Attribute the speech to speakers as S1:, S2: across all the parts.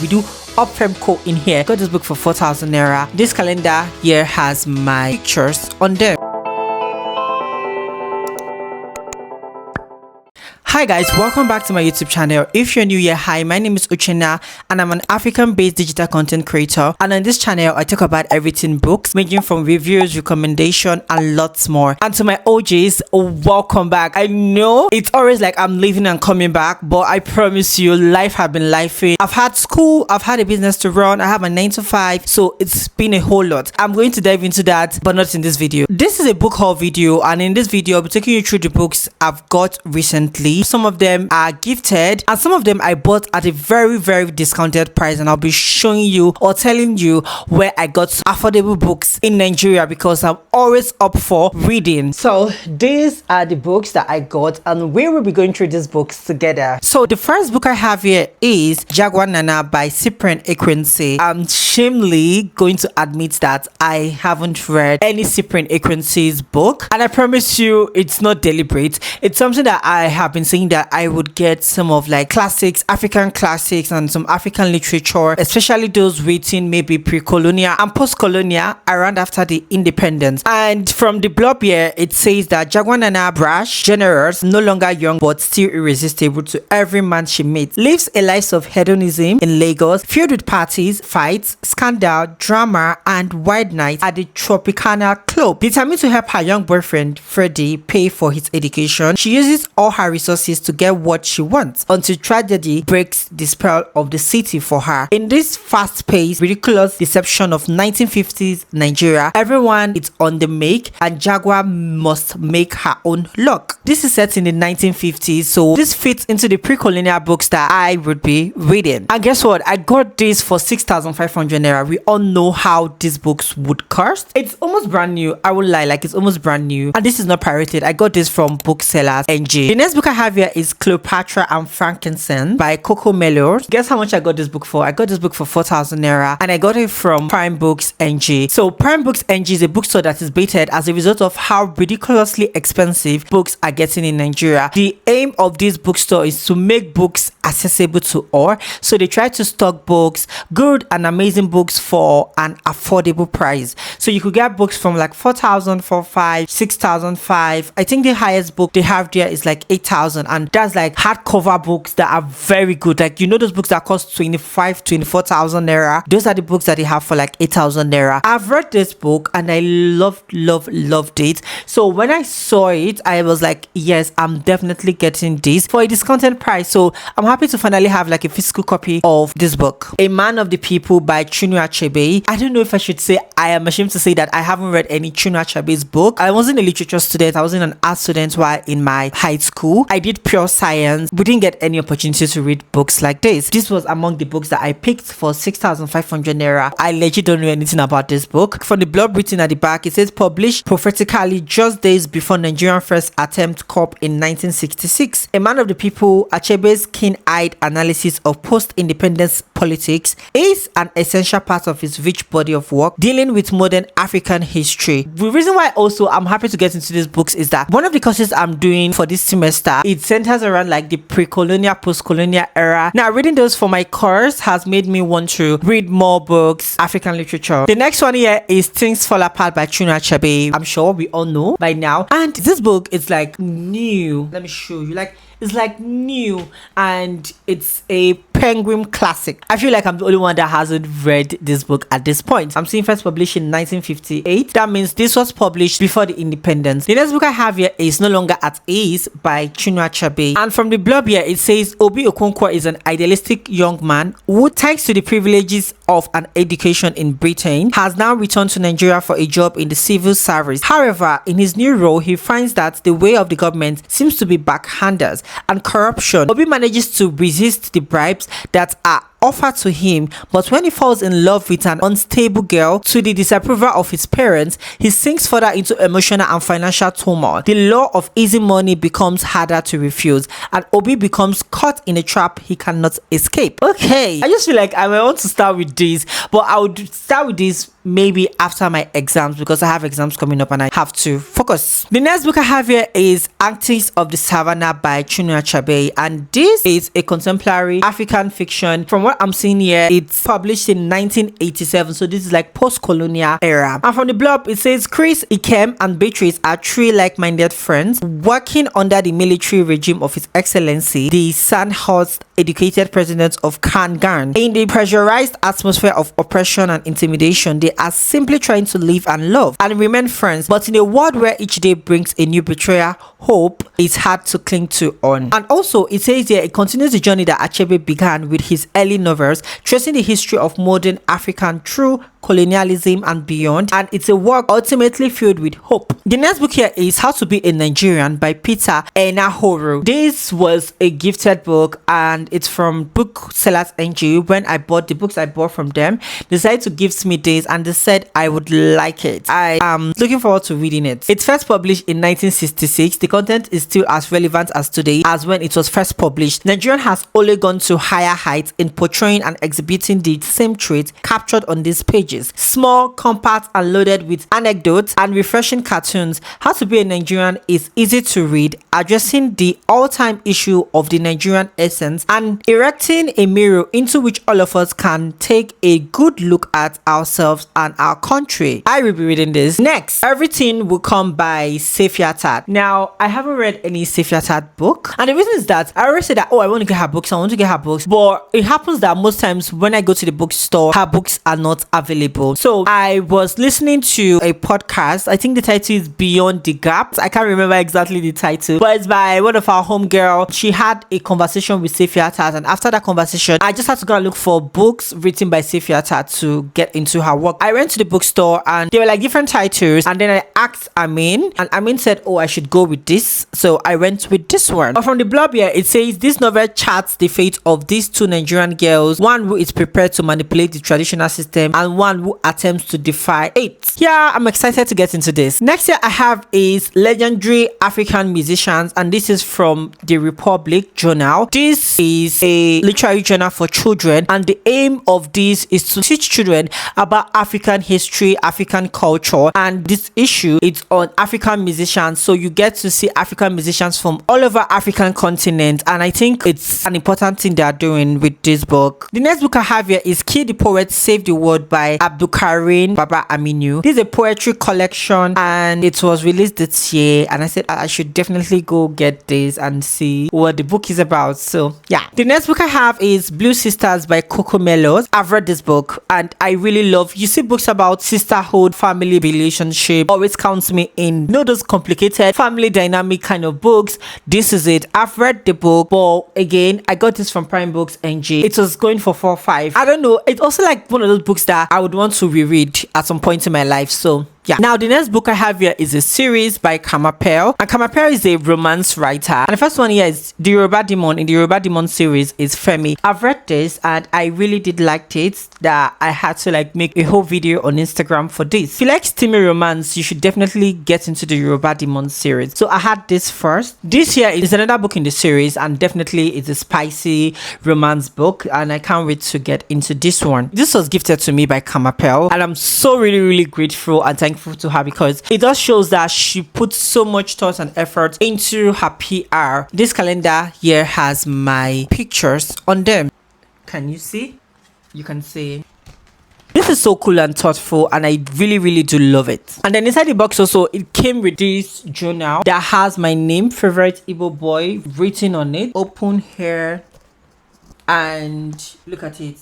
S1: We do upframe code in here. Got this book for 4,000 naira. This calendar here has my pictures on there. Hi guys, welcome back to my YouTube channel. If you're new here, hi, my name is Uchenna and I'm an African-based digital content creator, and on this channel I talk about everything books, ranging from reviews, recommendation and lots more. And to my OGs, welcome back. I know it's always like I'm leaving and coming back, but I promise you life have been lifing. I've had school, I've had a business to run, I have a 9 to 5, so it's been a whole lot. I'm going to dive into that, but not in this video. This is a book haul video, and in this video I'll be taking you through the books I've got recently. Some of them are gifted and some of them I bought at a very discounted price, and I'll be showing you or telling you where I got affordable books in Nigeria, because I'm always up for reading. So these are the books that I got, and we will be going through these books together. So the first book I have here is Jaguar Nana by Cyprian Ekwensi. I'm shamefully going to admit that I haven't read any Cyprian Ekwensi's book, and I promise you it's not deliberate. It's something that I have been saying that I would get some of like classics, African classics, and some African literature, especially those written maybe pre-colonial and post-colonial, around after the independence. And from the blurb here, it says that Jaguar Nana, brash, generous, no longer young but still irresistible to every man she meets, lives a life of hedonism in Lagos, filled with parties, fights, scandal, drama, and wild nights at the Tropicana Club. Determined to help her young boyfriend Freddie pay for his education, she uses all her resources to get what she wants, until tragedy breaks the spell of the city for her. In this fast-paced, ridiculous deception of 1950s Nigeria, everyone is on the make and Jaguar must make her own luck. This is set in the 1950s, so this fits into the pre-colonial books that I would be reading. And guess what? I got this for 6,500 naira. We all know how these books would cost. It's almost brand new. I will lie, like it's almost brand new. And this is not pirated. I got this from Booksellers NG. The next book I have here is Cleopatra and Frankincense by Coco Mello. Guess how much I got this book for? I got this book for 4,000 naira, and I got it from Prime Books NG. So Prime Books NG is a bookstore that is baited as a result of how ridiculously expensive books are getting in Nigeria. The aim of this bookstore is to make books accessible to all, so they try to stock books, good and amazing books, for an affordable price. So you could get books from like 4,000 for 5, 6,005. I think the highest book they have there is like 8,000, and that's like hardcover books that are very good. Like, you know, those books that cost 24,000 naira, those are the books that they have for like 8,000 naira. I've read this book and I loved it. So when I saw it, I was like, yes, I'm definitely getting this for a discounted price. So I'm happy to finally have like a physical copy of this book. A Man of the People by Chinua Achebe. I don't know if I should say, I am ashamed to say that I haven't read any Chinua Achebe's book. I wasn't a literature student, I wasn't an art student while in my high school. I did pure science. We didn't get any opportunity to read books like this. This was among the books that I picked for 6,500 naira. I legit don't know anything about this book. From the blurb written at the back, it says published prophetically just days before Nigerian first attempt COP in 1966. A Man of the People, Achebe's keen-eyed analysis of post-independence politics, is an essential part of his rich body of work dealing with modern African history. The reason why also I'm happy to get into these books is that one of the courses I'm doing for this semester, it centers around like the pre-colonial, post-colonial era. Now reading those for my course has made me want to read more books, African literature. The next one here is Things Fall Apart by Chinua Achebe. I'm sure we all know by now, and this book is like new. Let me show you. Like, it's like new, and it's a Penguin classic. I feel like I'm the only one that hasn't read this book at this point. I'm seeing first published in 1958. That means this was published before the independence. The next book I have here is No Longer at Ease by Chinua Achebe. And from the blurb here, it says Obi Okonkwo is an idealistic young man who, thanks to the privileges of an education in Britain, has now returned to Nigeria for a job in the civil service. However, in his new role, he finds that the way of the government seems to be backhanders and corruption. Obi manages to resist the bribes that are offered to him, but when he falls in love with an unstable girl, to the disapproval of his parents, he sinks further into emotional and financial turmoil. The law of easy money becomes harder to refuse, and Obi becomes caught in a trap he cannot escape. Okay, I just feel like I want to start with this, but I would start with this maybe after my exams, because I have exams coming up and I have to focus. The next book I have here is Antics of the Savannah by Chinua Achebe, and this is a contemporary African fiction. From what I'm seeing here, it's published in 1987, so this is like post-colonial era. And from the blurb, it says Chris, Ikem, and Beatrice are three like-minded friends working under the military regime of His Excellency, the Sandhurst educated president of Kangan. In the pressurized atmosphere of oppression and intimidation, they are simply trying to live and love and remain friends. But in a world where each day brings a new betrayal, hope is hard to cling to on. And also, it says here it continues the journey that Achebe began with his early novels, tracing the history of modern African through colonialism and beyond, and it's a work ultimately filled with hope. The next book here is How to Be a Nigerian by Peter Enahoro. This was a gifted book and it's from Booksellers NG. When I bought the books I bought from them, they decided to gift me this and they said I would like it. I am looking forward to reading it. It's first published in 1966. The content is still as relevant as today as when it was first published. Nigerian has only gone to higher heights in portraying and exhibiting the same traits captured on these pages. Small, compact, and loaded with anecdotes and refreshing cartoons, How to Be a Nigerian is easy to read, addressing the all-time issue of the Nigerian essence and erecting a mirror into which all of us can take a good look at ourselves and our country. I will be reading this. Next, Everything Will Come by Safiatat. Now, I haven't read any Safiatat book, and the reason is that I always say that, oh, I want to get her books, but it happens that most times when I go to the bookstore, her books are not available. So I was listening to a podcast. I think the title is Beyond the Gap. I can't remember exactly the title, but it's by one of our homegirl. She had a conversation with Safiatat, and after that conversation, I just had to go and look for books written by Safiatat to get into her work. I went to the bookstore and there were like different titles, and then I asked Amin, and Amin said, oh, I should go with this. So I went with this one. But from the blog here, it says this novel charts the fate of these two Nigerian girls, one who is prepared to manipulate the traditional system and one who attempts to defy it. Yeah, I'm excited to get into this. Next year I have is Legendary African Musicians, and this is from the Republic Journal. This is a literary journal for children, and the aim of this is to teach children about African history, African culture, and this issue is on African musicians, so you get to see African musicians from all over African continent, and I think it's an important thing they are doing with this book. The next book I have here is Kill the Poet Save the World by Abdulkarim Baba Aminu. This is a poetry collection and it was released this year, and I said I should definitely go get this and see what the book is about. So yeah, the next book I have is Blue Sisters by Coco Mellos. I've read this book and I really love, you see books about sisterhood, family relationship, always counts me in. You know, those complicated family dynamic kind of books. This is it. I've read the book, but again, I got this from Prime Books NG. It was going for 4-5. I don't know, it's also like one of those books that I would want to reread at some point in my life. So yeah. Now the next book I have here is a series by Kamapel, and Kamapel is a romance writer, and the first one here is The Yoruba Demon. In the Yoruba Demon series is Femi. I've read this and I really did like it, that I had to like make a whole video on Instagram for this. If you like steamy romance, you should definitely get into the Yoruba Demon series. So I had this first. This here is another book in the series, and definitely it's a spicy romance book, and I can't wait to get into this one. This was gifted to me by Kamapel, and I'm so really grateful and thankful to her, because it just shows that she puts so much thought and effort into her PR. This calendar here has my pictures on them. Can you see? You can see. This is so cool and thoughtful, and I really do love it. And then inside the box also, it came with this journal that has my name, Favorite Igbo Boy, written on it. Open here, and look at it.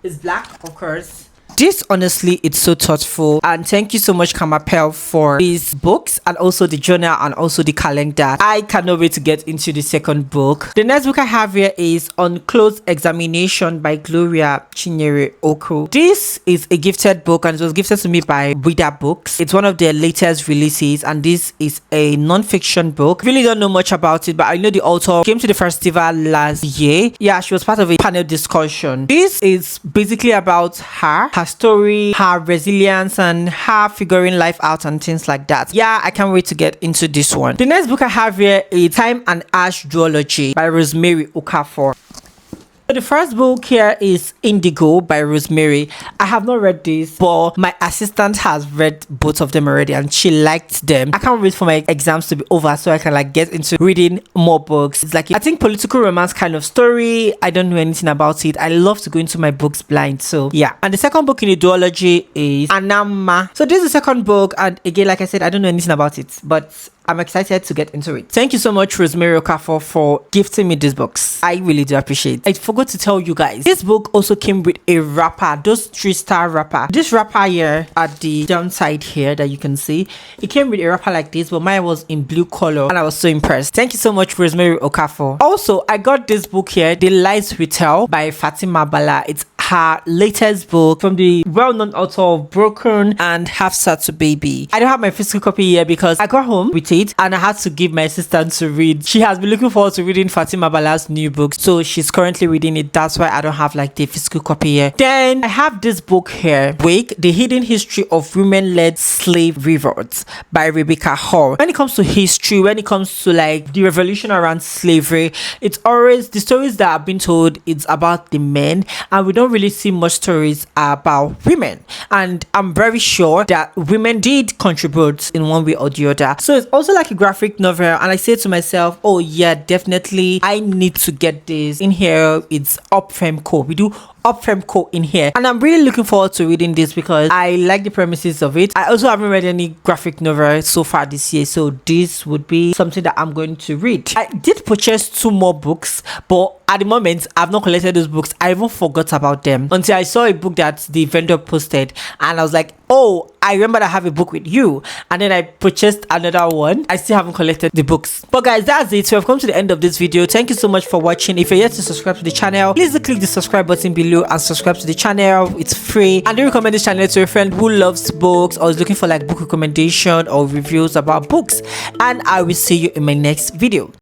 S1: It's black, of course. This honestly, it's so thoughtful, and thank you so much Kamapel for these books and also the journal and also the calendar. I cannot wait to get into the second book. The next book I have here is On Close Examination by Gloria Chinyere Oku. This is a gifted book, and it was gifted to me by Reader Books. It's one of their latest releases, and this is a non-fiction book. Really don't know much about it, but I know the author came to the festival last year. Yeah, she was part of a panel discussion. This is basically about her story, her resilience, and her figuring life out and things like that. Yeah, I can't wait to get into this one. The next book I have here is Time and Ash Duology by Rosemary Okafor. So the first book here is Indigo by Rosemary. I have not read this, but my assistant has read both of them already and she liked them. I can't wait for my exams to be over so I can like get into reading more books. It's like, I think, political romance kind of story. I don't know anything about it. I love to go into my books blind. So yeah. And the second book in the duology is Anama. So this is the second book, and again, like I said, I don't know anything about it, but I'm excited to get into it. Thank you so much, Rosemary Okafor, for gifting me these books. I really do appreciate it. I forgot to tell you guys, this book also came with a wrapper, those 3-star wrapper. This wrapper here at the downside here that you can see, it came with a wrapper like this, but mine was in blue color and I was so impressed. Thank you so much, Rosemary Okafor. Also, I got this book here, The Lies We Tell by Fatima Bala. It's her latest book from the well-known author of Broken and Hafsa to Baby. I don't have my physical copy here because I got home with it and I had to give my assistant to read. She has been looking forward to reading Fatima Bala's new book, so she's currently reading it. That's why I don't have like the physical copy here. Then I have this book here, Wake, The Hidden History of Women-Led Slave Revolts by Rebecca Hall. When it comes to history, when it comes to like the revolution around slavery, it's always the stories that have been told, it's about the men, and we don't really see much stories about women. And I'm very sure that women did contribute in one way or the other. So it's also like a graphic novel, and I say to myself, oh yeah, definitely I need to get this. In here it's Up Femco. We do Up Femco in here, and I'm really looking forward to reading this because I like the premises of it. I also haven't read any graphic novel so far this year, so this would be something that I'm going to read. I did purchase 2 more books, but at the moment I've not collected those books. I even forgot about them until I saw a book that the vendor posted, and I was like, oh, I remember I have a book with you, and then I purchased another one. I still haven't collected the books. But guys, that's it. So I've come to the end of this video. Thank you so much for watching. If you're yet to subscribe to the channel, please do click the subscribe button below and subscribe to the channel. It's free, and do recommend this channel to a friend who loves books or is looking for like book recommendation or reviews about books. And I will see you in my next video.